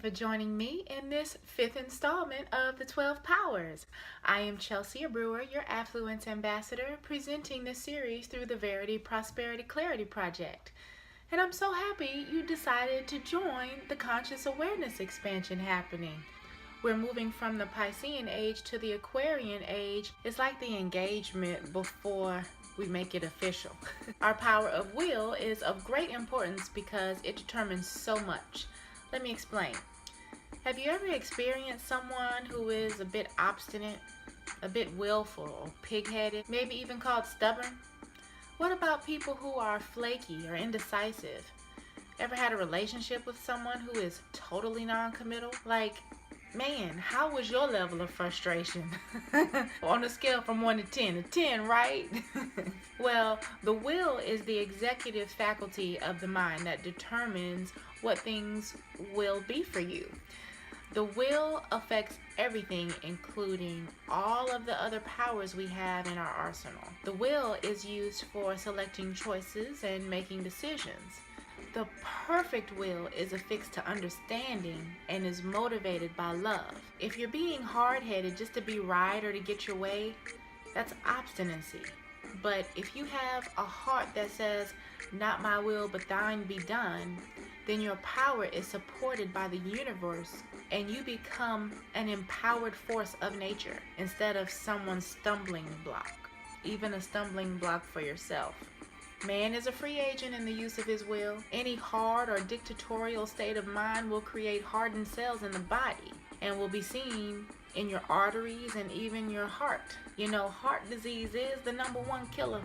you for joining me in this 5th installment of the 12 Powers. I am Chelsea Brewer, your Affluence Ambassador, presenting this series through the Verity Prosperity Clarity Project. And I'm so happy you decided to join the conscious awareness expansion happening. We're moving from the Piscean age to the Aquarian age. It's like the engagement before we make it official. Our power of will is of great importance because it determines so much. Let me explain. Have you ever experienced someone who is a bit obstinate, a bit willful or pig-headed, maybe even called stubborn? What about people who are flaky or indecisive? Ever had a relationship with someone who is totally non-committal? Like, man, how was your level of frustration? On a scale from 1 to 10, a 10, right? Well, the will is the executive faculty of the mind that determines what things will be for you. The will affects everything, including all of the other powers we have in our arsenal. The will is used for selecting choices and making decisions. The perfect will is affixed to understanding and is motivated by love. If you're being hard-headed just to be right or to get your way, that's obstinacy. But if you have a heart that says, "Not my will, but thine be done," then your power is supported by the universe and you become an empowered force of nature instead of someone's stumbling block, even a stumbling block for yourself. Man is a free agent in the use of his will. Any hard or dictatorial state of mind will create hardened cells in the body and will be seen in your arteries and even your heart. You know, heart disease is the #1 killer.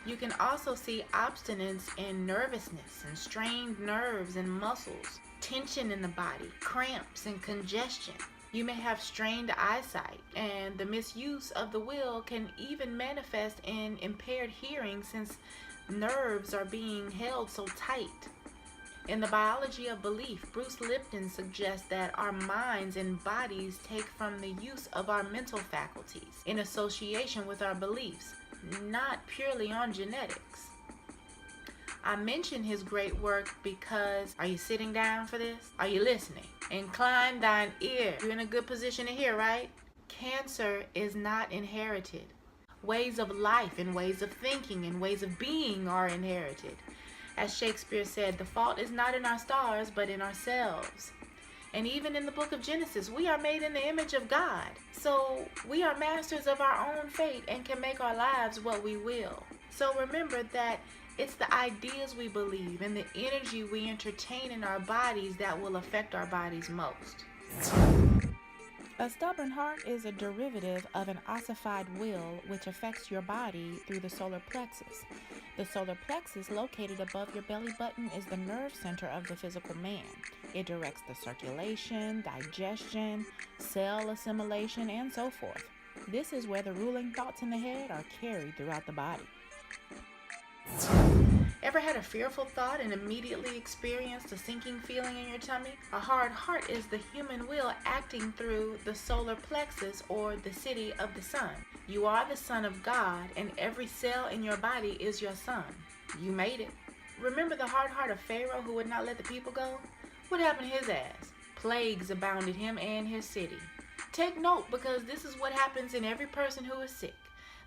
You can also see obstinance in nervousness and strained nerves and muscles, tension in the body, cramps and congestion. You may have strained eyesight, and the misuse of the will can even manifest in impaired hearing since nerves are being held so tight. In the biology of belief, Bruce Lipton suggests that our minds and bodies take from the use of our mental faculties in association with our beliefs, not purely on genetics. I mention his great work because, are you sitting down for this? Are you listening? Incline thine ear. You're in a good position to hear, right? Cancer is not inherited. Ways of life and ways of thinking and ways of being are inherited. As Shakespeare said, the fault is not in our stars, but in ourselves. And even in the book of Genesis, we are made in the image of God. So we are masters of our own fate and can make our lives what we will. So remember that it's the ideas we believe and the energy we entertain in our bodies that will affect our bodies most. A stubborn heart is a derivative of an ossified will which affects your body through the solar plexus. The solar plexus, located above your belly button, is the nerve center of the physical man. It directs the circulation, digestion, cell assimilation, and so forth. This is where the ruling thoughts in the head are carried throughout the body. Ever had a fearful thought and immediately experienced a sinking feeling in your tummy? A hard heart is the human will acting through the solar plexus, or the city of the sun. You are the son of God, and every cell in your body is your son. You made it. Remember the hard heart of Pharaoh who would not let the people go? What happened to his ass? Plagues abounded him and his city. Take note, because this is what happens in every person who is sick.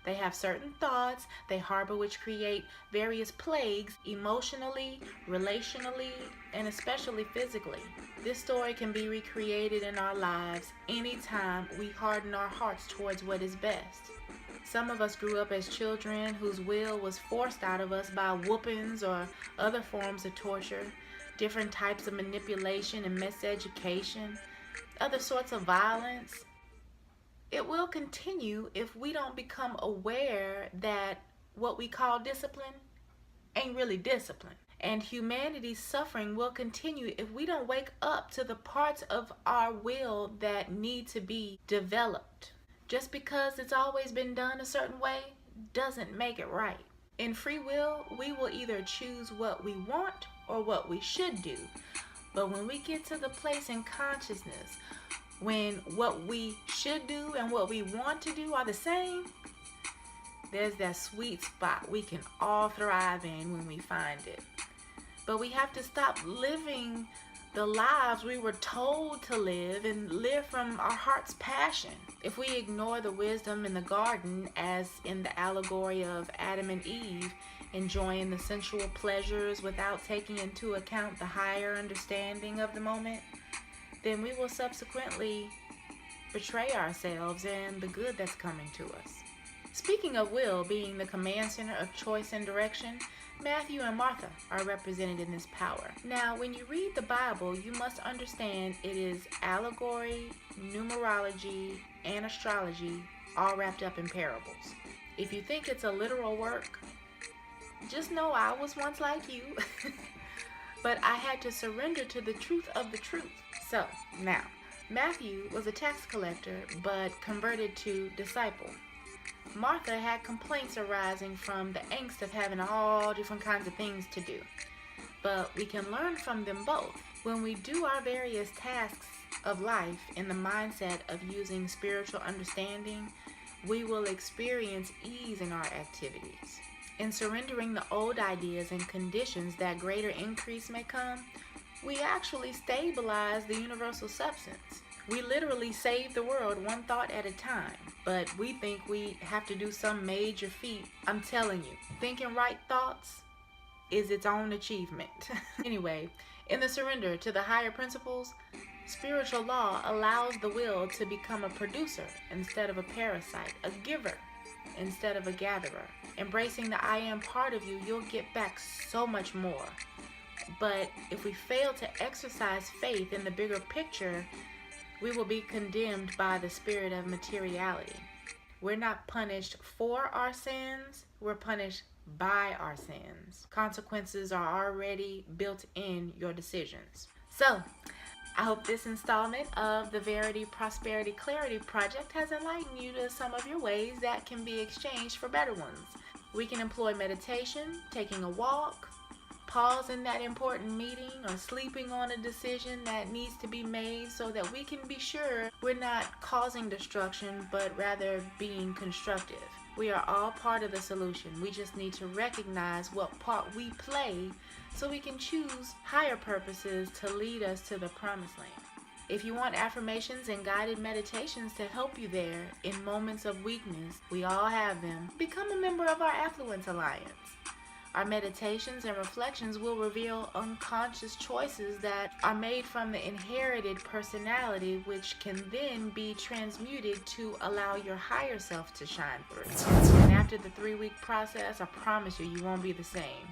They have certain thoughts they harbor which create various plagues emotionally, relationally, and especially physically. This story can be recreated in our lives anytime we harden our hearts towards what is best. Some of us grew up as children whose will was forced out of us by whoopings or other forms of torture, different types of manipulation and miseducation, other sorts of violence. It will continue if we don't become aware that what we call discipline ain't really discipline. And humanity's suffering will continue if we don't wake up to the parts of our will that need to be developed. Just because it's always been done a certain way doesn't make it right. In free will, we will either choose what we want or what we should do. But when we get to the place in consciousness when what we should do and what we want to do are the same, there's that sweet spot we can all thrive in when we find it. But we have to stop living the lives we were told to live and live from our heart's passion. If we ignore the wisdom in the garden, as in the allegory of Adam and Eve, enjoying the sensual pleasures without taking into account the higher understanding of the moment, then we will subsequently betray ourselves and the good that's coming to us. Speaking of will being the command center of choice and direction, Matthew and Martha are represented in this power. Now, when you read the Bible, you must understand it is allegory, numerology, and astrology all wrapped up in parables. If you think it's a literal work, just know I was once like you, but I had to surrender to the truth of the truth. So, now, Matthew was a tax collector but converted to disciple. Martha had complaints arising from the angst of having all different kinds of things to do. But we can learn from them both. When we do our various tasks of life in the mindset of using spiritual understanding, we will experience ease in our activities. In surrendering the old ideas and conditions that greater increase may come, we actually stabilize the universal substance. We literally save the world one thought at a time, but we think we have to do some major feat. I'm telling you, thinking right thoughts is its own achievement. Anyway, in the surrender to the higher principles, spiritual law allows the will to become a producer instead of a parasite, a giver instead of a gatherer. Embracing the I am part of you, you'll get back so much more. But if we fail to exercise faith in the bigger picture, we will be condemned by the spirit of materiality. We're not punished for our sins, we're punished by our sins. Consequences are already built in your decisions. So, I hope this installment of the Verity Prosperity Clarity Project has enlightened you to some of your ways that can be exchanged for better ones. We can employ meditation, taking a walk, pausing that important meeting, or sleeping on a decision that needs to be made so that we can be sure we're not causing destruction, but rather being constructive. We are all part of the solution. We just need to recognize what part we play so we can choose higher purposes to lead us to the promised land. If you want affirmations and guided meditations to help you there in moments of weakness, we all have them. Become a member of our Affluence Alliance. Our meditations and reflections will reveal unconscious choices that are made from the inherited personality, which can then be transmuted to allow your higher self to shine through. And after the 3-week process, I promise you, you won't be the same.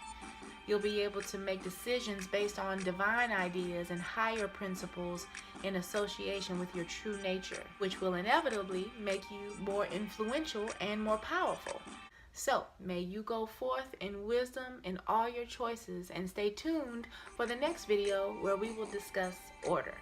You'll be able to make decisions based on divine ideas and higher principles in association with your true nature, which will inevitably make you more influential and more powerful. So, may you go forth in wisdom in all your choices, and stay tuned for the next video where we will discuss order.